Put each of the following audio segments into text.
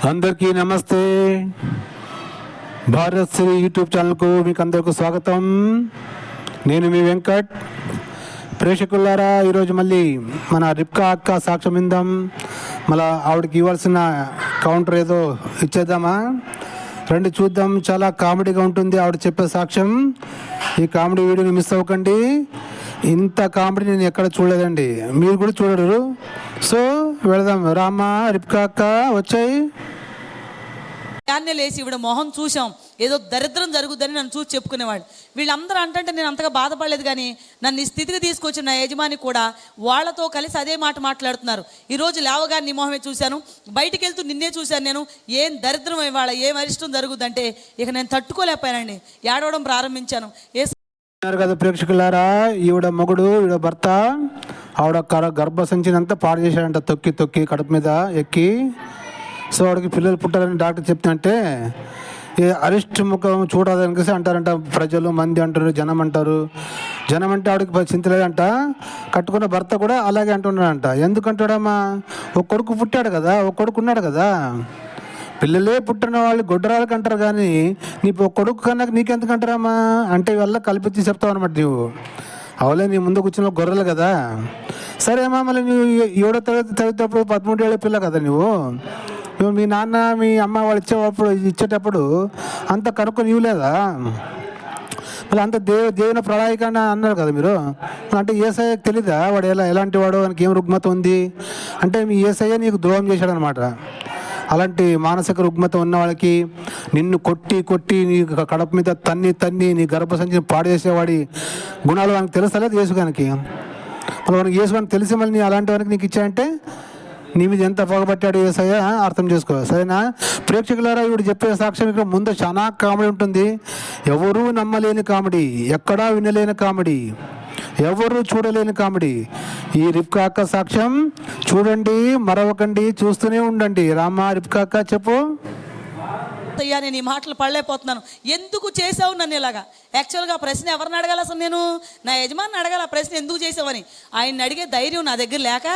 అందరికీ నమస్తే. భారత్ శ్రీ యూట్యూబ్ ఛానల్కు మీకు అందరికీ స్వాగతం. నేను మీ వెంకట్. ప్రేక్షకులారా, ఈరోజు మళ్ళీ మన రిప్కా అక్క సాక్ష్యం విందాం. మళ్ళీ ఆవిడకి ఇవ్వాల్సిన కౌంటర్ ఏదో ఇచ్చేద్దామా? రండి చూద్దాం. చాలా కామెడీగా ఉంటుంది ఆవిడ చెప్పే సాక్ష్యం. ఈ కామెడీ వీడియోని మిస్ అవ్వకండి. ఇంత కామెడీ నేను ఎక్కడ చూడలేదండి, మీరు కూడా చూడరు. సో వెళదాం. రామా, రిప్కా అక్క వచ్చాయి. లేచి ఇవిడ మొహం చూసాం, ఏదో దరిద్రం జరుగుద్దని నన్ను చూసి చెప్పుకునేవాడు. వీళ్ళందరూ అంటే నేను అంతగా బాధపడలేదు, కానీ నన్ను ఈ స్థితికి తీసుకొచ్చిన నా యజమాని కూడా వాళ్ళతో కలిసి అదే మాట మాట్లాడుతున్నారు. ఈరోజు లేవగా నీ మొహమే చూశాను, బయటికి వెళ్తూ నిన్నే చూశాను. నేను ఏం దరిద్రం ఇవాళ, ఏం అరిష్టం జరుగుద్దంటే ఇక నేను తట్టుకోలేకపోయానండి. ఏడవడం ప్రారంభించాను. కదా ప్రేక్షకులారా, ఈవిడ మొగుడు, ఈవిడ భర్త, ఆవిడ గర్భసంచినంతా పాడు చేశాడంట, తొక్కి తొక్కి కడుపు మీద ఎక్కి. సో ఆవిడకి పిల్లలు పుట్టారని డాక్టర్ చెప్తుంటే అరిష్ట ముఖం చూడాలనిసి అంటారంట ప్రజలు, మంది అంటారు, జనం అంటారు. జనం అంటే ఆవిడకి చింత లేదంట. కట్టుకున్న భర్త కూడా అలాగే అంటున్నాడంట. ఎందుకంటాడమ్మా? ఒక కొడుకు పుట్టాడు కదా, ఒక కొడుకు ఉన్నాడు కదా. పిల్లలే పుట్టిన వాళ్ళు గొడ్డరాలకు అంటారు, కానీ నీ కొడుకు కన్నా నీకెందుకు అంటారమ్మా అంటే వల్ల కల్పించి చెప్తావు అనమాట. నువ్వు అవలే నీ ముందు కూర్చున్న గొర్రెలు కదా. సరే అమ్మా, మళ్ళీ నువ్వు 7వ తరగతి చదివేటప్పుడు 13 ఏళ్ళ పిల్ల కదా నువ్వు మీ నాన్న మీ అమ్మ వాళ్ళు ఇచ్చేటప్పుడు అంత కనుక్కొని ఇవ్వలేదా? మళ్ళీ అంత దేవుని ప్రణాళిక అన్నారు కదా మీరు. అంటే ఏసయ్యకి తెలీదా వాడు ఎలాంటి వాడు, వానికి ఏం రుగ్మత ఉంది అంటే మీ ఏసయ్య నీకు ద్రోహం చేశాడనమాట. అలాంటి మానసిక రుగ్మత ఉన్న వాళ్ళకి నిన్ను కొట్టి కొట్టి నీ కడుపు మీద తన్ని నీ గర్భసంచిని పాడు చేసేవాడి గుణాలు వానికి తెలుస్తలేదు యేసుగానికి. మళ్ళీ వానికి యేసుగానికి తెలిసి మళ్ళీ అలాంటి వానికి నీకు ఇచ్చాయంటే నీ మీద ఎంత పగబట్టాడు యేసయ్య అర్థం చేసుకో. సరేనా ప్రేక్షకులారా, ఇప్పుడు చెప్పే సాక్ష్యం ఇక్కడ ముందు చాలా కామెడీ ఉంటుంది. ఎవరూ నమ్మలేని కామెడీ, ఎక్కడా వినలేని కామెడీ, ఎవరు చూడలేని కామెడీ. ఈ రిప్కా అక్క సాక్ష్యం చూడండి, మరవకండి, చూస్తూనే ఉండండి. రామా, రిప్కా అక్క చెప్పు. అయ్యా, నేను ఈ మాటలు పడలేకపోతున్నాను. ఎందుకు చేసావు నన్ను ఇలాగా? యాక్చువల్గా ప్రశ్న ఎవరిని అడగాలి అసలు? నేను నా యజమాని అడగాలి ఆ ప్రశ్న, ఎందుకు చేసావని. ఆయన్ని అడిగే ధైర్యం నా దగ్గర లేక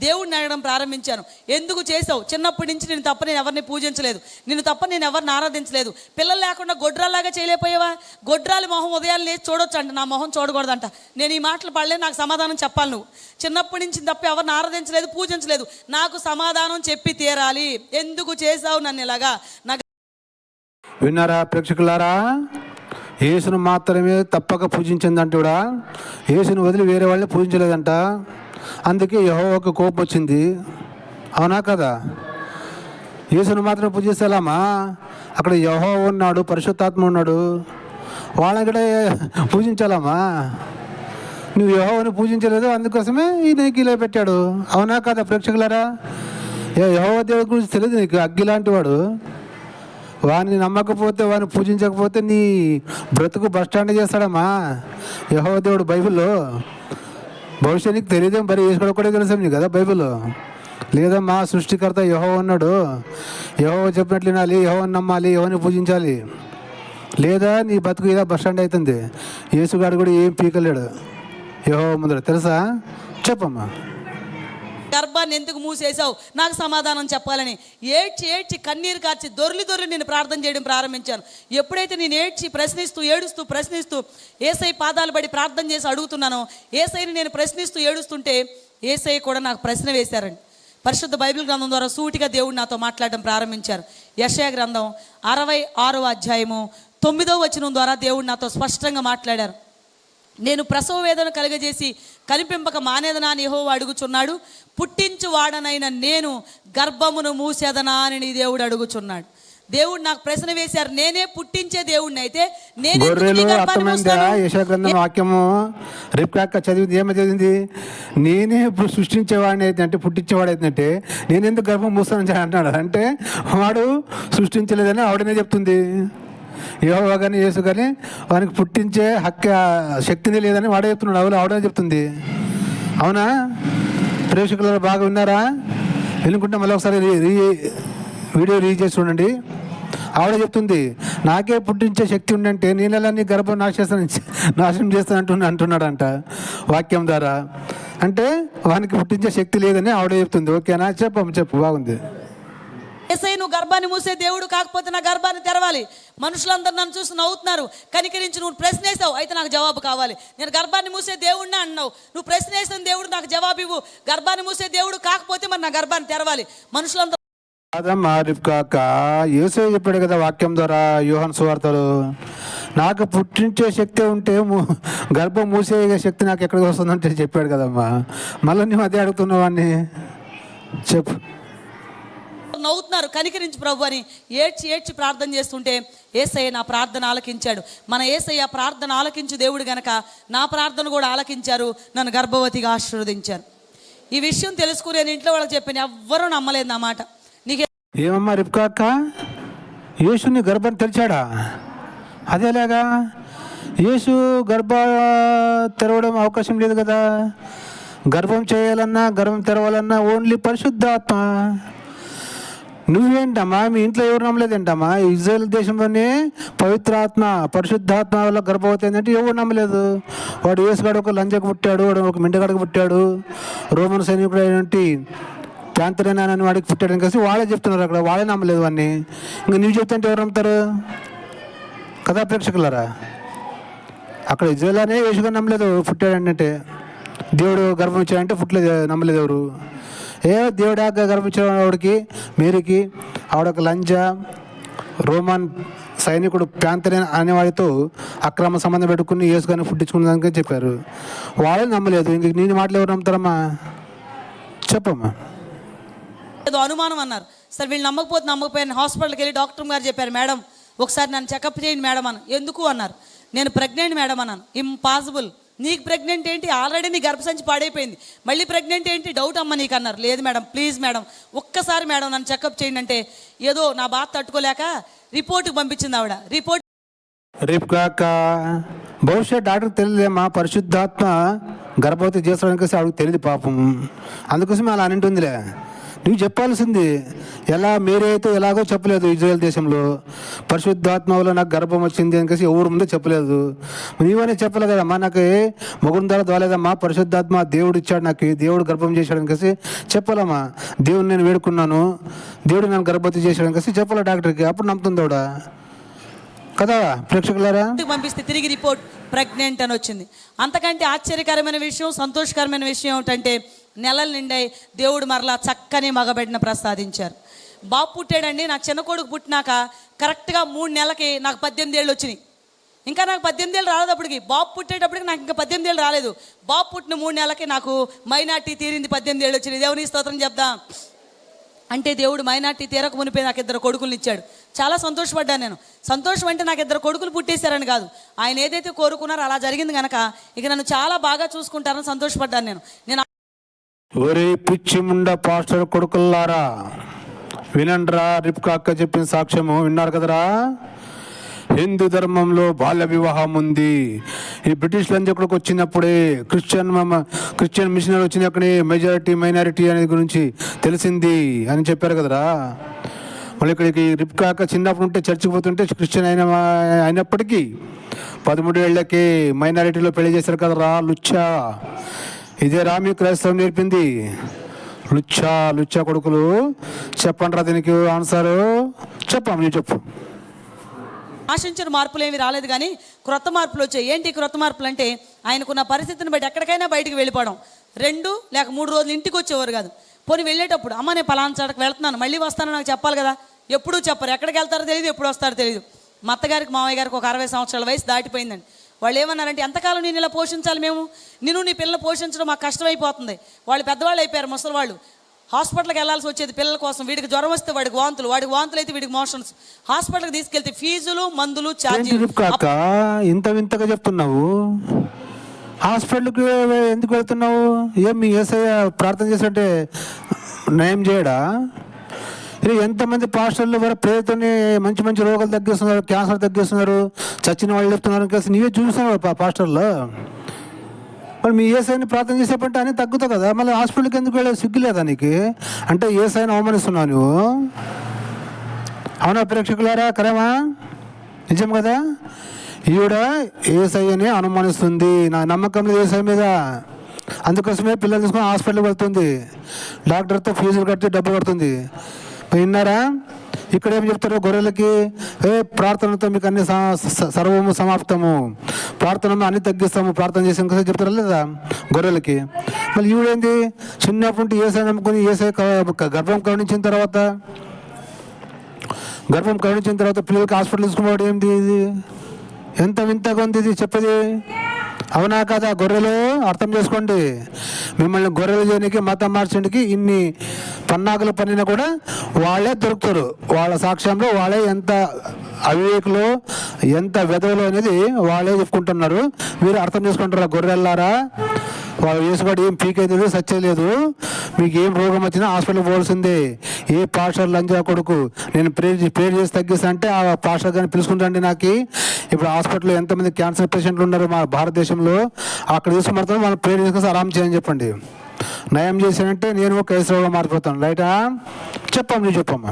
దేవుడిని అడగడం ప్రారంభించాను. ఎందుకు చేసావు? చిన్నప్పటి నుంచి నేను తప్ప నేను ఎవరిని పూజించలేదు, నేను తప్ప నేను ఎవరిని ఆరాధించలేదు. పిల్లలు లేకుండా గొడ్రాలాగా చేయలేకపోయావా? గొడ్రాలి మొహం ఉదయాలు లేచి చూడొచ్చు అంట, నా మొహం చూడకూడదంట. నేను ఈ మాటలు పడలేదు, నాకు సమాధానం చెప్పాలి. నువ్వు చిన్నప్పటి నుంచి తప్ప ఎవరిని ఆరాధించలేదు, పూజించలేదు, నాకు సమాధానం చెప్పి తీరాలి. ఎందుకు చేసావు నన్ను ఇలాగా? నాకు విన్నారా ప్రేక్షకులారా? యేసును మాత్రమే తప్పక పూజించిందంట. కూడా యేసును వదిలి వేరే వాళ్ళని పూజించలేదంట. అందుకే యెహోవాకు కోపం వచ్చింది. అవునా కదా? యేసును మాత్రం పూజిస్తామా? అక్కడ యెహోవా ఉన్నాడు, పరిశుద్ధాత్మ ఉన్నాడు, వాళ్ళని కూడా పూజించాలమ్మా. నువ్వు యెహోవాని పూజించలేదు, అందుకోసమే ఈ నీకు ఇలా పెట్టాడు. అవునా కదా ప్రేక్షకులారా? యెహోవా దేవుడి గురించి తెలియదు నీకు? అగ్గి లాంటి వాడు. వాడిని నమ్మకపోతే, వాడిని పూజించకపోతే నీ బ్రతుకు బస్టాండ్ చేస్తాడమ్మా యెహోవా దేవుడు. బైబిల్లో భవిష్యత్తుకి తెలియదేం, మరి వేసుకోవడం తెలుసాం నీకు కదా బైబిల్లో. లేదమ్మా, సృష్టికర్త యెహోవా ఉన్నాడు, యెహోవా చెప్పినట్లు వినాలి, యెహోవాని నమ్మాలి, యెహోవాని పూజించాలి. లేదా నీ బతుకు ఇలా బస్టాండ్ అవుతుంది. యేసుగాడు కూడా ఏం పీకలేడు యెహోవా ముందర, తెలుసా? చెప్పమ్మా. గర్భాన్ని ఎందుకు మూసేసావు? నాకు సమాధానం చెప్పాలని ఏడ్చి ఏడ్చి కన్నీరు కార్చి దొర్లి నేను ప్రార్థన చేయడం ప్రారంభించాను. ఎప్పుడైతే నేను ఏడ్చి ప్రశ్నిస్తూ ఏసై పాదాలు పడి ప్రార్థన చేసి అడుగుతున్నానో, ఏసైని నేను ప్రశ్నిస్తూ ఏడుస్తుంటే ఏసై కూడా నాకు ప్రశ్న వేశారండి. పరిశుద్ధ బైబిల్ గ్రంథం ద్వారా సూటిగా దేవుడు నాతో మాట్లాడడం ప్రారంభించారు. యెషయా గ్రంథం 66వ అధ్యాయము 9వ వచనం ద్వారా దేవుడు నాతో స్పష్టంగా మాట్లాడారు. నేను ప్రసవ వేదన కలుగజేసి కనిపింపక మానేదనా అని యెహోవా అడుగుచున్నాడు, పుట్టించు వాడనైన నేను గర్భమును మూసేదనా అని నీ దేవుడు అడుగుచున్నాడు. దేవుడు నాకు ప్రశ్న వేశారు. నేనే పుట్టించే దేవుడిని అయితే వాక్యము రిప్కా అక్క చదివింది ఏమో చదివింది? నేనే సృష్టించేవాడిని అయితే అంటే, పుట్టించేవాడు అయితే నేను ఎందుకు గర్భం మూస్తానని అంటున్నాడు. అంటే వాడు సృష్టించలేదని ఆవిడనే చెప్తుంది. యెహోవా కానీ యేసు కానీ వానికి పుట్టించే శక్తిని లేదని వాడే చెప్తున్నాడు. అవును, ఆవిడనే చెప్తుంది. అవునా ప్రేక్షకులు బాగా విన్నారా? వెళ్ళుకుంటే మళ్ళీ ఒకసారి వీడియో రీచ్ చేసి చూడండి. ఆవిడ చెప్తుంది, నాకే పుట్టించే శక్తి ఉందంటే నేను ఎలా నీ గర్భం నాశనం చేస్తాను అంటున్నాడంట వాక్యం ద్వారా. అంటే వానికి పుట్టించే శక్తి లేదని ఆవిడ చెప్తుంది. ఓకేనా? చెప్పు బాగుంది. యేసయ్య నువ్వు గర్భాన్ని మూసే దేవుడు కాకపోతే నా గర్భాన్ని తెరవాలి. మనుషులందరూ నన్ను చూసి నవ్వుతున్నారు, కనికరించి నువ్వు ప్రశ్న వేసావు, అయితే నాకు జవాబు కావాలి. నేను గర్భాన్ని మూసే దేవుడిని అన్నావు, నువ్వు ప్రశ్న వేసిన దేవుడు నాకు జవాబు ఇవ్వు. గర్భాన్ని మూసే దేవుడు కాకపోతే మరి నా గర్భాన్ని తెరవాలి. మనుషులందరూ కాదమ్మా రిబ్కా, యేసయ్య చెప్పాడు కదా వాక్యం ద్వారా యోహాను సువార్తలో, నాకు పుట్టించే శక్తి ఉంటే గర్భం మూసే శక్తి నాకు ఎక్కడికి వస్తుందంటే చెప్పాడు కదమ్మా. మళ్ళీ నువ్వు అదే అడుగుతున్నావాన్ని చెప్పు. నవ్వుతున్నారు, కనికరించి ప్రభు అని ఏడ్చి ఏడ్చి ప్రార్థన చేస్తుంటే యేసయ్య నా ప్రార్థన ఆలకించాడు. మన యేసయ్య ప్రార్థన ఆలకించు దేవుడు గనక నా ప్రార్థన కూడా ఆలకించారు, నన్ను గర్భవతిగా ఆశీర్వదించారు. ఈ విషయం తెలుసుకుని నేను ఇంట్లో వాళ్ళకి చెప్పాను, ఎవ్వరూ నమ్మలేదు నా మాట. నీకే ఏమమ్మా రిబ్కా అక్క, యేసుని గర్భం తెరిచాడా? అదేలాగా యేసు గర్భ తెరవడం అవకాశం లేదు కదా. గర్భం చేయాలన్నా గర్భం తెరవాలన్నా ఓన్లీ పరిశుద్ధాత్మ. నువ్వేంటమ్మా, మీ ఇంట్లో ఎవరు నమ్మలేదేంటమ్మా? ఇజ్రాయెల్ దేశంలోనే పవిత్రాత్మ పరిశుద్ధాత్మ వల్ల గర్భవతి ఏంటంటే ఎవరు నమ్మలేదు. వాడు యేసుగాడు ఒక లంజకు పుట్టాడు, వాడు ఒక మిండగాడికి పుట్టాడు, రోమన్ సైనికుడు అయినటువంటి ప్యాంతరేనా అని వాడికి పుట్టాడని కలిసి వాళ్ళే చెప్తున్నారు అక్కడ, వాళ్ళే నమ్మలేదు వాడిని. ఇంకా నువ్వు చెప్తుంటే ఎవరు నమ్ముతారు కదా ప్రేక్షకులారా? అక్కడ ఇజ్రాయెల్లోనే యేసుగా నమ్మలేదు పుట్టాడంటే, దేవుడు గర్భం ఇచ్చాడంటే పుట్టలేదు, నమ్మలేదు ఎవరు. దేవుడు గర్భం ఇచ్చిన ఆవిడకి మేరీకి, ఆవిడొక లంజ రోమన్ సైనికుడు ప్యాంతరేనా అనేవాడితో అక్రమ సంబంధం పెట్టుకుని యేసుగానే పుట్టించుకున్నదానికే చెప్పారు, వాళ్ళే నమ్మలేదు. ఇంక నేను మాటలు ఎవరు నమ్ముతారమ్మా చెప్పమ్మా. ఏదో అనుమానం అన్నారు. సరే వీళ్ళు నమ్మకపోయాను. హాస్పిటల్కి వెళ్ళి డాక్టర్ గారు చెప్పారు, మేడం ఒకసారి నన్ను చెకప్ చేయండి మేడం అని. ఎందుకు అన్నారు. నేను ప్రెగ్నెంట్ మేడం అన్నాను. ఇంపాసిబుల్, నీకు ప్రెగ్నెంట్ ఏంటి, ఆల్రెడీ నీ గర్భసంచి పాడైపోయింది, మళ్ళీ ప్రెగ్నెంట్ ఏంటి, డౌట్ అమ్మ నీకు అన్నారు. లేదు మేడం, ప్లీజ్ మేడం ఒక్కసారి మేడం నన్ను చెకప్ చేయండి అంటే ఏదో నా బాధ తట్టుకోలేక రిపోర్ట్కి పంపించింది ఆవిడ. రిబ్కా బహుశా డాక్టర్ తెలియదేమా, పరిశుద్ధాత్మ గర్భవతి చేస్తాడానికి ఆవిడకి తెలియదు పాపం, అందుకోసమే అలా అని ఉంటుందిలే. నువ్వు చెప్పాల్సింది ఎలా, మీరే అయితే ఎలాగో చెప్పలేదు ఇజ్రాయెల్ దేశంలో పరిశుద్ధాత్మ వల్ల నాకు గర్భం వచ్చింది అనేసి ఎవరు ముందే చెప్పలేదు. నీవనే చెప్పలేదు కదమ్మా, నాకు మొగుడు ద్వారా ద్వాలేదమ్మా, పరిశుద్ధాత్మ దేవుడు ఇచ్చాడు, నాకు దేవుడు గర్భం చేశాడు అనేసి చెప్పాలమ్మా. దేవుడిని నేను వేడుకున్నాను, దేవుడు నన్ను గర్భవతి చేశాడు అనేసి చెప్పాలి డాక్టర్కి, అప్పుడు నమ్ముతుంది ఆవిడ కదా ప్రేక్షకులారా. పంపిస్తే తిరిగి రిపోర్ట్ ప్రెగ్నెంట్ అని వచ్చింది. అంతకంటే ఆశ్చర్యకరమైన విషయం, సంతోషకరమైన విషయం ఏమిటంటే నెలలు నిండాయి, దేవుడు మరలా చక్కని మగబిడ్డను ప్రసాదించారు. బాబు పుట్టాడండి. నాకు చిన్న కొడుకు పుట్టినాక కరెక్ట్గా 3 నెలలకి నాకు 18 ఏళ్ళు వచ్చినాయి. ఇంకా నాకు 18 ఏళ్ళు రాలేదు అప్పటికి. బాబు పుట్టేటప్పటికి నాకు ఇంకా 18 ఏళ్ళు రాలేదు. బాబు పుట్టిన 3 నెలలకి నాకు మైనార్టీ తీరింది, 18 ఏళ్ళు వచ్చినాయి. దేవుని స్తోత్రం చెప్దాం. అంటే దేవుడు మైనార్టీ తీరక మునిపే నాకు 2 కొడుకులు ఇచ్చాడు. చాలా సంతోషపడ్డాను నేను. సంతోషం అంటే నాకు 2 కొడుకులు పుట్టేశారని కాదు, ఆయన ఏదైతే కోరుకున్నారో అలా జరిగింది కనుక ఇక నన్ను చాలా బాగా చూసుకుంటారని సంతోషపడ్డాను నేను. ఒరే పిచ్చి ముండ పాస్టర్ కొడుకుల్లారా, వినండ్రా రిబ్కా అక్క చెప్పిన సాక్ష్యము విన్నారు కదరా. హిందూ ధర్మంలో బాల్య వివాహం ఉంది. ఈ బ్రిటిష్ లంజకుడికి వచ్చినప్పుడే క్రిస్టియన్ మిషనరీ వచ్చినప్పుడే మెజారిటీ మైనారిటీ అనే గురించి తెలిసింది అని చెప్పారు కదరా. మళ్ళీ ఇక్కడికి రిబ్కా అక్క చిన్నప్పుడు ఉంటే చర్చికి పోతుంటే క్రిస్టియన్ అయినప్పటికీ 13 ఏళ్ళకి మైనారిటీలో పెళ్లి చేశారు కదరా లుచ్చా. ఇదే రామి క్రైస్తవం నేర్పింది. లుచ్చా కొడుకులు. చెప్పండి రా దీనికి ఆన్సరు, చెప్పాము నువ్వు చెప్పు. ఆశించిన మార్పులు ఏమి రాలేదు కానీ క్రొత్త మార్పులు వచ్చాయి. ఏంటి క్రొత్త మార్పులు అంటే ఆయనకున్న పరిస్థితిని బట్టి ఎక్కడికైనా బయటికి వెళ్ళిపోవడం. 2 లేక 3 రోజులు ఇంటికి వచ్చేవారు కాదు. పోనీ వెళ్ళేటప్పుడు అమ్మ నేను పలానా చాటకు వెళ్తున్నాను, మళ్ళీ వస్తానో నాకు చెప్పాలి కదా. ఎప్పుడూ చెప్పరు, ఎక్కడికి వెళ్తారో తెలియదు, ఎప్పుడు వస్తారో తెలియదు. మా అత్తగారికి మామయ్య గారికి ఒక 60 సంవత్సరాల వయసు దాటిపోయిందండి. వాళ్ళు ఏమన్నారంటే ఎంతకాలం నేను ఇలా పోషించాలి, మేము నిన్ను నీ పిల్లలు పోషించడం మాకు కష్టమైపోతుంది. వాళ్ళు పెద్దవాళ్ళు అయిపోయారు, ముసలి వాళ్ళు. హాస్పిటల్కి వెళ్ళాల్సి వచ్చేది పిల్లల కోసం. వీడికి జ్వరం వస్తే వాడికి వాంతులు అయితే వీడికి మోషన్స్. హాస్పిటల్కి తీసుకెళ్తే ఫీజులు, మందులు, ఛార్జీలు. ఇంత వింతగా చెప్తున్నావు, హాస్పిటల్కి ఎందుకు వెళ్తున్నావు? ఏం మీ యేసయ్య ప్రార్థన చేస్తుంటే నయం చేయడా? ఎంతమంది పాస్టర్లు వారి ప్రేయర్తోని మంచి మంచి రోగాలు తగ్గిస్తున్నారు, క్యాన్సర్ తగ్గిస్తున్నారు, చచ్చిన వాళ్ళు చెప్తున్నారు కలిసి నీవే చూస్తున్నావు పాస్టర్లో. మరి మీ యేసయ్యని ప్రార్థన చేసేపంటే అని తగ్గుతావు కదా, మళ్ళీ హాస్పిటల్కి ఎందుకు వెళ్ళే సిగ్గులేదా నీకు? అంటే యేసయ్యని అవమానిస్తున్నావు నువ్వు. అవునా ప్రేక్షకులారా, కరేమా నిజం కదా? ఈవిడ యేసయ్యని అనుమానిస్తుంది, నా నమ్మకం లేదు యేసయ్య మీద. అందుకోసమే పిల్లలు తీసుకొని హాస్పిటల్కి వెళ్తుంది, డాక్టర్తో ఫీజులు కడితే డబ్బు కడుతుంది. విన్నారా? ఇక్కడ ఏం చెప్తారు గొర్రెలకి? ప్రార్థనతో మీకు అన్ని సర్వము సమాప్తము, ప్రార్థనలో అన్ని తగ్గిస్తాము, ప్రార్థన చేసాం కదా చెప్తారా లేదా గొర్రెలకి? మళ్ళీ ఈవిడేంది చిన్నప్పుడు ఏసై నమ్ముకుని ఏసై గర్భం కరుణించిన తర్వాత పిల్లలకి హాస్పిటల్ తీసుకున్నాడు. ఏంది ఇది? ఎంత వింతగా ఉంది ఇది చెప్పేది, అవునా కదా? గొర్రెలు అర్థం చేసుకోండి, మిమ్మల్ని గొర్రెలు చేయడానికి మతం మార్చడానికి ఇన్ని పన్నాగులు పన్నినా కూడా వాళ్ళే దొరుకుతారు. వాళ్ళ సాక్ష్యంలో వాళ్ళే ఎంత అవివేకులు, ఎంత వెధవులు అనేది వాళ్ళే చెప్పుకుంటున్నారు. మీరు అర్థం చేసుకుంటారా గొర్రెల్లారా? వాళ్ళు వేసుకోవడం ఏం పీకైతే సచ్చేయలేదు. మీకు ఏం రోగం వచ్చినా హాస్పిటల్కి పోవాల్సిందే. ఏ పాస్టర్ లంజా కొడుకు నేను ప్రేర్ చేసి తగ్గిస్తా అంటే ఆ పాస్టర్ గారిని పిలుచుకుంటాండి. నాకు ఇప్పుడు హాస్పిటల్లో ఎంతమంది క్యాన్సర్ పేషెంట్లు ఉన్నారు మా భారతదేశంలో, అక్కడ తీసుకుమారుతాను మనం ప్రేర్ చేసుకొని ఆరాం చేయని చెప్పండి. నయం చేశానంటే నేను కేసీఆర్గా మారిపోతాను. రైటా? చెప్పమ్మా, నువ్వు చెప్పమ్మా.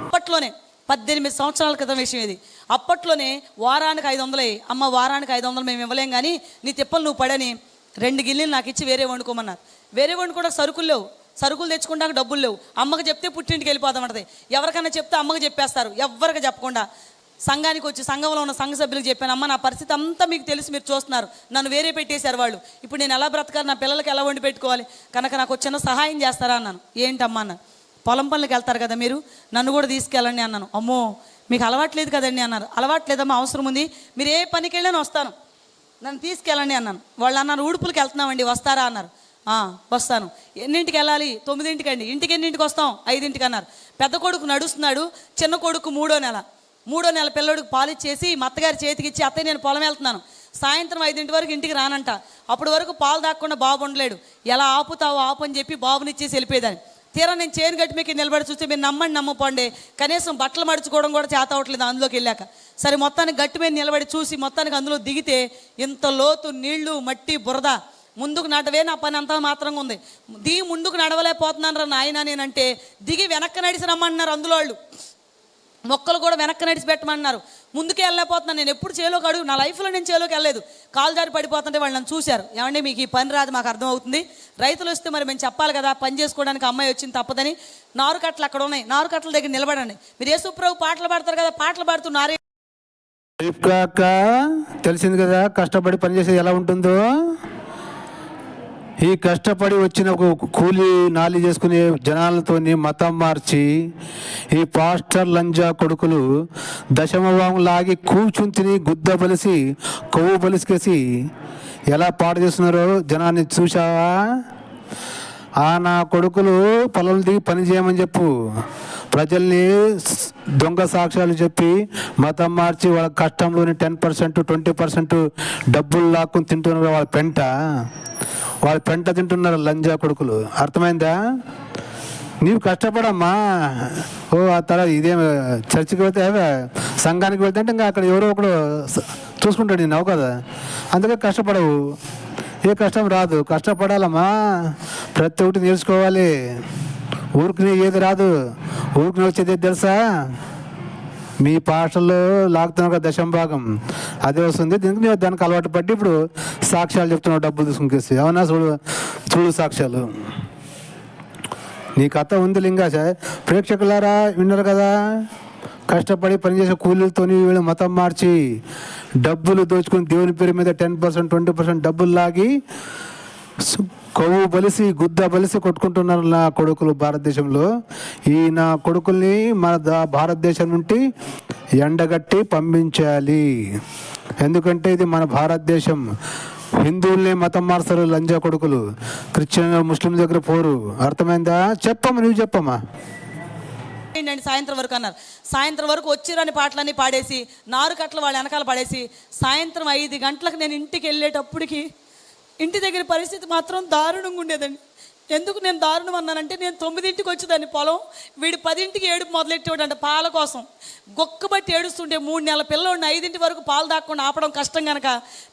అప్పట్లోనే 18 సంవత్సరాల క్రితం విషయం ఇది. అప్పట్లోనే వారానికి 500 అమ్మ, వారానికి 500 మేము ఇవ్వలేం కానీ నీ తిప్పలు నువ్వు పడని 2 గిన్నెలు నాకు ఇచ్చి వేరే వండుకోమన్నారు. వేరే వండుకోవడానికి సరుకులు లేవు, సరుకులు తెచ్చుకుంటాక డబ్బులు లేవు. అమ్మకి చెప్తే పుట్టింటికి వెళ్ళిపోతామంటది. ఎవరికైనా చెప్తే అమ్మకి చెప్పేస్తారు, ఎవరికి చెప్పకుండా. సంఘానికి వచ్చి సంఘంలో ఉన్న సంఘ సభ్యులకు చెప్పాను, అమ్మ నా పరిస్థితి అంతా మీకు తెలిసి మీరు చూస్తున్నారు, నన్ను వేరే పెట్టేశారు వాళ్ళు, ఇప్పుడు నేను ఎలా బ్రతకాలి, నా పిల్లలకి ఎలా వండి పెట్టుకోవాలి, కనుక నాకు చిన్న సహాయం చేస్తారా అన్నాను. ఏంటమ్మా అన్న, పొలం పనులకు వెళ్తారు కదా మీరు, నన్ను కూడా తీసుకెళ్ళండి అన్నాను. అమ్మో మీకు అలవాట్లేదు కదండి అన్నారు. అలవాట్లేదమ్మా, అవసరం ఉంది, మీరు ఏ పనికి వెళ్ళినా వస్తాను, నన్ను తీసుకెళ్ళండి అన్నాను. వాళ్ళు అన్నారు ఊడుపులకి వెళ్తున్నామండి వస్తారా అన్నారు. వస్తాను. ఎన్నింటికి వెళ్ళాలి? 9ంటికి అండి. ఇంటికి ఎన్నింటికి వస్తాం? 5ంటికి అన్నారు. పెద్ద కొడుకు నడుస్తున్నాడు, చిన్న కొడుకు 3వ నెల పిల్లడికి పాలిచ్చేసి మా అత్తగారి చేతికి ఇచ్చి, అత్తయ్య నేను పొలం వెళ్తున్నాను, సాయంత్రం 5ంటి వరకు ఇంటికి రానంట, అప్పటి వరకు పాలు దాక్కుండా బాబు ఉండలేడు, ఎలా ఆపుతావో ఆపు అని చెప్పి బాబునిచ్చేసి వెళ్ళిపోయేదాన్ని. తీరా నేను చేను గట్టి మీకు నిలబడి చూస్తే మీరు నమ్మండి నమ్మపోండి, కనీసం బట్టలు మడుచుకోవడం కూడా చేత అవట్లేదు అందులోకి వెళ్ళాక. సరే మొత్తానికి గట్టి మీద నిలబడి చూసి మొత్తానికి అందులో దిగితే ఇంత లోతు నీళ్లు, మట్టి, బురద. ముందుకు నడవే నా పని అంతా మాత్రంగా ఉంది. దిగి ముందుకు నడవలేకపోతున్నాను రా నాయన నేనంటే, దిగి వెనక్కి నడిచి రమ్మన్నారు అందులో వాళ్ళు. మొక్కలు కూడా వెనక్కి నడిచి పెట్టమన్నారు. ముందుకే వెళ్ళలేకపోతున్నాను. నేను ఎప్పుడు చేలోకి అడుగు, నా లైఫ్లో నేను చేలోకి వెళ్ళలేదు. కాలు జారి పడిపోతుంటే వాళ్ళు నన్ను చూశారు. ఏమంటే మీకు ఈ పని రాదు, మాకు అర్థమవుతుంది, రైతులు వస్తే మరి మేము చెప్పాలి కదా, పని చేసుకోవడానికి అమ్మాయి వచ్చింది తప్పదని. నారుకట్టలు అక్కడ ఉన్నాయి, నారుకట్టల దగ్గర నిలబడండి. మీరు యేసుప్రభు పాటలు పాడతారు కదా, పాటలు పాడుతూ నారే తెలిసింది కదా కష్టపడి పనిచేసేది ఎలా ఉంటుందో. ఈ కష్టపడి వచ్చిన కూలి నాలి చేసుకునే జనాలతోని మతం మార్చి ఈ పాస్టర్ లంజా కొడుకులు దశమభాగం లాగి కూర్చుని తిని గుద్ద బలిసి కొవ్వు బలిసికేసి ఎలా పాడు చేస్తున్నారో జనాన్ని చూసావా? నా కొడుకులు పొలం దిగి పని చేయమని చెప్పు, ప్రజల్ని దొంగ సాక్ష్యాలు చెప్పి మతం మార్చి వాళ్ళ కష్టంలోని 10% 20% డబ్బులు లాక్కుని తింటున్నారు. వాళ్ళ పెంట తింటున్నారు లంజా కొడుకులు. అర్థమైందా? నీవు కష్టపడమ్మా. ఆ తర్వాత ఇదేం చర్చికి వెళ్తే సంఘానికి వెళ్తే అంటే ఇంకా అక్కడ ఎవరో ఒకడు చూసుకుంటాడు నేను, అవు కదా, అందుకే కష్టపడవు. ఏ కష్టం రాదు, కష్టపడాలమ్మా. ప్రతి ఒక్కటి నేర్చుకోవాలి. ఊరికి ఏది రాదు, ఊరికి వచ్చేది తెలుసా? మీ పాటల్లో లాగుతున్నారు కదా దశంభాగం, అదే వస్తుంది. దీనికి నేను దానికి అలవాటు పట్టి ఇప్పుడు సాక్ష్యాలు చెప్తున్నావు డబ్బులు తీసుకునేసి. అవునా? చూడు సాక్ష్యాలు. నీ కథ ఉంది లింగా. ప్రేక్షకులారా విన్నారు కదా, కష్టపడి పనిచేసే కూలీలతోని వీళ్ళు మతం మార్చి డబ్బులు దోచుకుని దేవుని పేరు మీద 10% 20% డబ్బులు లాగి కొవ్వు బలిసి గుద్ద బలిసి కొట్టుకుంటున్నారు నా కొడుకులు భారతదేశంలో. ఈ నా కొడుకుల్ని మన భారతదేశం నుండి ఎండగట్టి పంపించాలి. ఎందుకంటే ఇది మన భారతదేశం. హిందువుల్ని మతం మార్చారు లంజా కొడుకులు, క్రిస్టియన్ ముస్లిం దగ్గర పోరు. అర్థమైందా? చెప్పమ్మా, నువ్వు చెప్పమ్మా. ఏంటండి సాయంత్రం వరకు అన్నారు. సాయంత్రం వరకు వచ్చిరని పాటలన్నీ పాడేసి నారు కట్టలు వాళ్ళ వెనకాల పడేసి సాయంత్రం 5 గంటలకు నేను ఇంటికి వెళ్ళేటప్పటికి ఇంటి దగ్గర పరిస్థితి మాత్రం దారుణంగా ఉండేదండి. ఎందుకు నేను దారుణం అన్నానంటే, నేను 9ంటికి వచ్చేదాన్ని పొలం, వీడు 10ంటికి ఏడుపు మొదలెట్టేవాడు అంటే పాల కోసం. గొక్కబట్టి ఏడుస్తుంటే 3 నెలల పిల్లోడిని 5ంటి వరకు పాలు దాక్కుండా ఆపడం కష్టం కనుక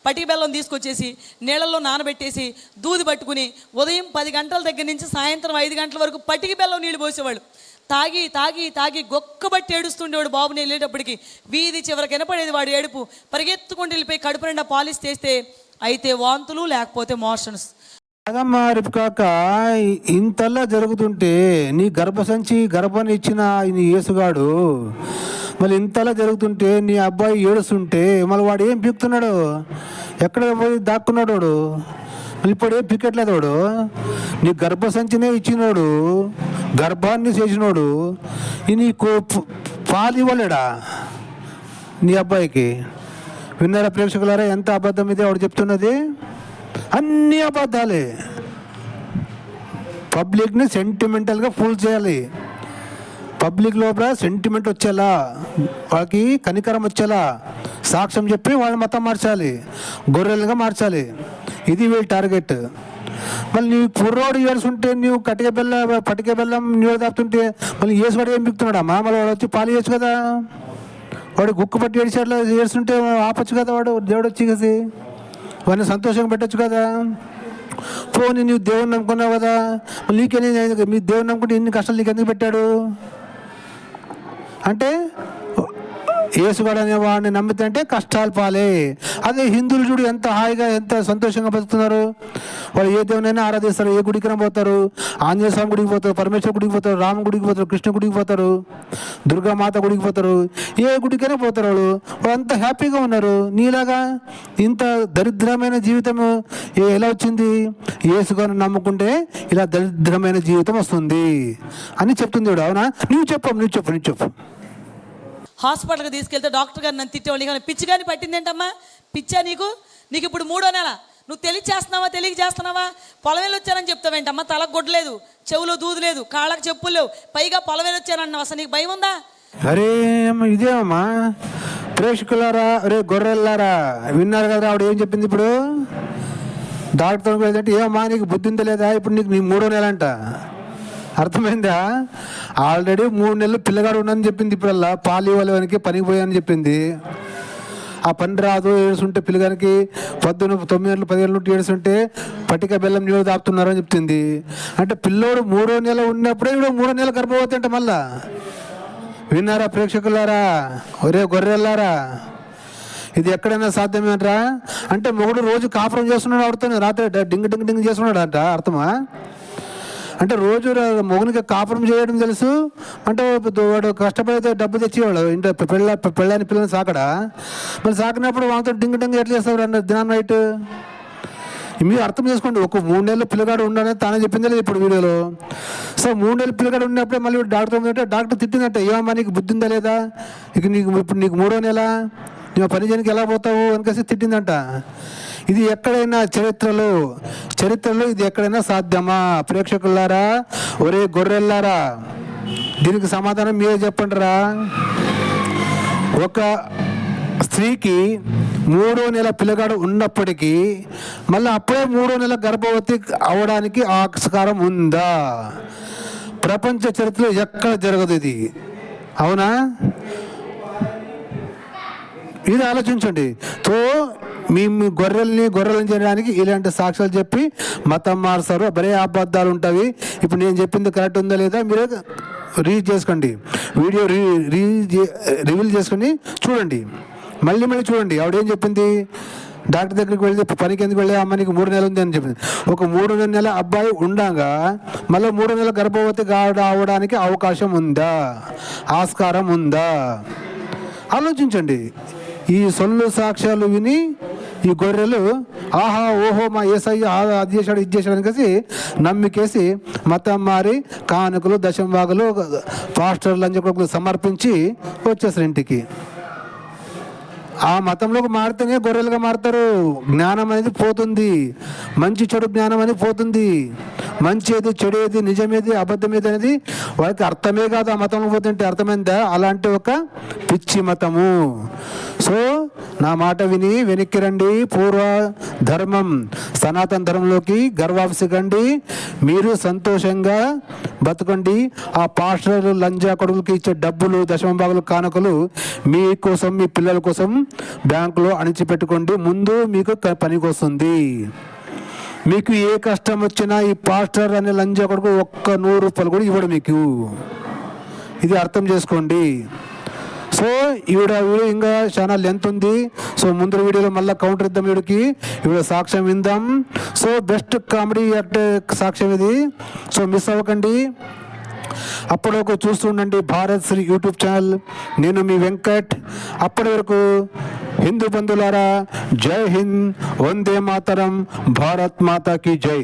పటిక బెల్లం తీసుకొచ్చేసి నీళ్ళల్లో నానబెట్టేసి దూది పట్టుకుని ఉదయం 10 గంటల దగ్గర నుంచి సాయంత్రం 5 గంటల వరకు పటిక బెల్లం నీళ్ళు పోసేవాళ్ళు. తాగి తాగి తాగి గొక్కబట్టి ఏడుస్తుండేవాడు. బాబుని వెళ్ళేటప్పటికి వీధి చివరికి వినపడేది వాడు ఏడుపు. పరిగెత్తుకుంటూ వెళ్ళిపోయి కడుపు నిండా పాలిష్ చేస్తే అయితే వాంతులు, లేకపోతే మోషన్స్. అదమ్మా రిప్కాక, ఇంతలా జరుగుతుంటే నీ గర్భాన్ని ఇచ్చిన నీ యేసుగాడు మళ్ళీ ఇంతలా జరుగుతుంటే నీ అబ్బాయి ఏడుస్తుంటే మళ్ళీ వాడు ఏం పీకుతున్నాడు? ఎక్కడ పోయి దాక్కున్నాడు వాడు? మళ్ళీ ఇప్పుడు ఏం పీకట్లేదు వాడు. నీ గర్భసంచినే ఇచ్చినోడు, గర్భాన్ని చేసినోడు నీకు పాలు ఇవ్వలేడా నీ అబ్బాయికి? విన్నారా ప్రేక్షకులారా ఎంత అబద్ధం ఇదే వాడు చెప్తున్నది? అన్ని అబద్ధాలే. పబ్లిక్ని సెంటిమెంటల్గా ఫూల్ చేయాలి. పబ్లిక్ లోపల సెంటిమెంట్ వచ్చేలా, వాళ్ళకి కనికరం వచ్చేలా సాక్ష్యం చెప్పి వాళ్ళ మతం మార్చాలి, గొర్రెలుగా మార్చాలి. ఇది వీళ్ళ టార్గెట్. మళ్ళీ నీ కుర్రోడు ఏడుస్తుంటే నువ్వు పటిక బెల్లం నీళ్ళు దాపుతుంటే మళ్ళీ ఏసువాడు ఏం పిక్తున్నాడు అమ్మా? మళ్ళీ వాడు వచ్చి పాలు చేయొచ్చు కదా. వాడు గుక్కు పట్టి ఏడుస్తుంటే ఆపచ్చు కదా. వాడు దేవుడు వచ్చి కలిసి వాడిని సంతోషంగా పెట్టచ్చు కదా. పోనీ నువ్వు దేవుని నమ్ముకున్నావు కదా, నీకెన్ని మీ దేవుని నమ్ముకుంటే ఎన్ని కష్టాలు నీకు ఎందుకు పెట్టాడు అంటే? యేసుగాడు అనే వాడిని నమ్మితే కష్టాలు పాలే. అదే హిందువులు చూడు ఎంత హాయిగా ఎంత సంతోషంగా బతుకుతున్నారు. వాళ్ళు ఏ దేవునైనా ఆరాధిస్తారు, ఏ గుడికైనా పోతారు, ఆంజనేయ స్వామి గుడికి పోతారు, పరమేశ్వర గుడికి పోతారు, రామ గుడికి పోతారు, కృష్ణ గుడికి పోతారు, దుర్గామాత గుడికి పోతారు, ఏ గుడికైనా పోతారు. వాళ్ళు అంత హ్యాపీగా ఉన్నారు. నీలాగా ఇంత దరిద్రమైన జీవితం ఎలా వచ్చింది? యేసుగారిని నమ్ముకుంటే ఇలా దరిద్రమైన జీవితం వస్తుంది అని చెప్తుంది. అవునా? నువ్వు చెప్పు. హాస్పిటల్కి తీసుకెళ్తే డాక్టర్ గారు నన్ను తిట్టేవాళ్ళు, కానీ పిచ్చి కానీ పట్టిందేంటమ్మా? పిచ్చా నీకు ఇప్పుడు 3వ నెల. నువ్వు తెలియక చేస్తున్నావా? పొలం వెళ్ళి వచ్చానని చెప్తావేంటమ్మా? తలకు గొడ్డలేదు, చెవులో దూదు లేదు, కాళ్ళకు చెప్పులు లేవు, పైగా పొలం వెళ్ళి వచ్చానన్నావు. అసలు నీకు భయం ఉందా? అరే ఇదేమమ్మా ప్రేక్షకులారా, అరే గొర్రెల్లారా, విన్నారు కదా ఆవిడ ఏం చెప్పింది? ఇప్పుడు డాక్టర్ ఏంటంటే ఏమమ్మా నీకు బుద్ధి ఉందా లేదా? ఇప్పుడు నీకు 3వ నెల అంట. అర్థమైందా? ఆల్రెడీ 3 నెలలు పిల్లగాడు ఉండని చెప్పింది. ఇప్పుడల్లా పాలు ఇవ్వలేవనికి పనికి పోయాని చెప్పింది. ఆ పని రాదు ఏడుస్తుంటే పిల్లగానికి పొద్దున 9 ఏళ్ళు 10 ఏళ్ళ నుండి ఏడుస్తుంటే పటిక బెల్లం నీళ్ళు దాపుతున్నారని చెప్తుంది. అంటే పిల్లోడు 3వ నెల ఉన్నప్పుడే ఇప్పుడు 3వ నెల గర్భవతి అంట. మళ్ళా విన్నారా ప్రేక్షకులారా, ఒరే గొర్రెల్లారా, ఇది ఎక్కడైనా సాధ్యమేంట్రా? అంటే మొగుడు రోజు కాపురం చేస్తున్నాడు, ఆడుతాను రాత్రి డింగ్ చేస్తున్నాడు అంట. అర్థమా? అంటే రోజు మొగునికి కాపురం చేయడం తెలుసు అంటే వాడు కష్టపడితే డబ్బు తెచ్చేవాడు ఇంట్లో పిల్లని సాకడా. మరి సాకినప్పుడు వాళ్ళతో డింగ్ ఎట్లా చేస్తారు అన్న దినాన్ని నైట్? మీరు అర్థం చేసుకోండి. ఒక 3 నెలలు పిల్లగాడు ఉండని తానే చెప్పింది లేదు ఇప్పుడు వీడియోలో. సో 3 నెలలు పిల్లగాడు ఉన్నప్పుడే మళ్ళీ డాక్టర్ ఉందంటే డాక్టర్ తిట్టిందంటే ఏమమ్మా నీకు బుద్ధి ఉందా లేదా? ఇప్పుడు నీకు 3వ నెల, నువ్వు పని చేయడానికి ఎలా పోతావు అనికేసి తిట్టిందంట. ఇది ఎక్కడైనా చరిత్రలో ఇది ఎక్కడైనా సాధ్యమా ప్రేక్షకులారా? ఒరే గొర్రెల్లారా, దీనికి సమాధానం మీరే చెప్పండి రా. ఒక స్త్రీకి 3వ నెల పిల్లగాడు ఉన్నప్పటికీ మళ్ళీ అప్పుడే 3వ నెల గర్భవతి అవడానికి ఆస్కారం ఉందా? ప్రపంచ చరిత్రలో ఎక్కడ జరగదు ఇది. అవునా? ఇది ఆలోచించండి. మీ గొర్రెలను చేయడానికి ఇలాంటి సాక్ష్యాలు చెప్పి మతం మారుస్తారు. భలే అబద్ధాలు ఉంటాయి. ఇప్పుడు నేను చెప్పింది కరెక్ట్ ఉందా లేదా మీరే రీడ్ చేసుకోండి, వీడియో రివీల్ చేసుకొని చూడండి, మళ్ళీ చూడండి. ఆవిడ ఏం చెప్పింది? డాక్టర్ దగ్గరికి వెళ్ళి పనికి ఎందుకు వెళ్ళి అమ్మ నీకు 3 నెలలు ఉంది అని చెప్పింది. ఒక 3 నెలల అబ్బాయి ఉండగా మళ్ళీ 3 నెలల గర్భవతి అవడానికి అవకాశం ఉందా? ఆస్కారం ఉందా? ఆలోచించండి. ఈ సొల్లు సాక్ష్యాలు విని ఈ గొర్రెలు ఆహా ఓహో మా యేసయ్య అది చేశాడు ఇది చేశాడు అనేసి నమ్మికేసి మతం మారి కానుకలు దశంభాగులు పాస్టర్లు అని సమర్పించి వచ్చేసారు ఇంటికి. ఆ మతంలోకి మారితేనే గొర్రెలుగా మారుతారు. జ్ఞానం అనేది పోతుంది, మంచి చెడు జ్ఞానం అనేది పోతుంది. మంచి ఏది చెడు ఏది నిజమేది అబద్ధం ఏది అనేది వాళ్ళకి అర్థమే కాదు. ఆ మతంలో పోతుంటే అర్థమైందా? అలాంటి ఒక పిచ్చి మతము. సో నా మాట విని వెనక్కి రండి, పూర్వ ధర్మం సనాతన ధర్మంలోకి గర్వాప్సి కండి, మీరు సంతోషంగా బతుకండి. ఆ పాస్టర్లు లంజా కొడుకులకి ఇచ్చే డబ్బులు దశమభాగులు కానుకలు మీకోసం మీ పిల్లల కోసం బ్యాంకులో అణిచిపెట్టుకోండి. ముందు మీకు పనికి వస్తుంది. మీకు ఏ కష్టం వచ్చినా ఈ పాస్టర్ అనే లంజా కొడుకు ఒక్క 100 రూపాయలు కూడా ఇవ్వడు మీకు. ఇది అర్థం చేసుకోండి. సో ఈవిడ వీడియో ఇంకా చాలా లెంత్ ఉంది. సో ముందు వీడియోలో మళ్ళీ కౌంటర్ ఇద్దాం ఈవిడికి. ఈవిడ సాక్ష్యం విందాం. సో బెస్ట్ కామెడీ యాక్టర్ సాక్ష్యం ఇది. సో మిస్ అవ్వకండి. అప్పటి వరకు చూస్తుండండి భారత్ శ్రీ యూట్యూబ్ ఛానల్. నేను మీ వెంకట్. అప్పటి వరకు హిందూ బంధువులారా, జై హింద్, వందే మాతరం, భారత్ మాతా కీ జై.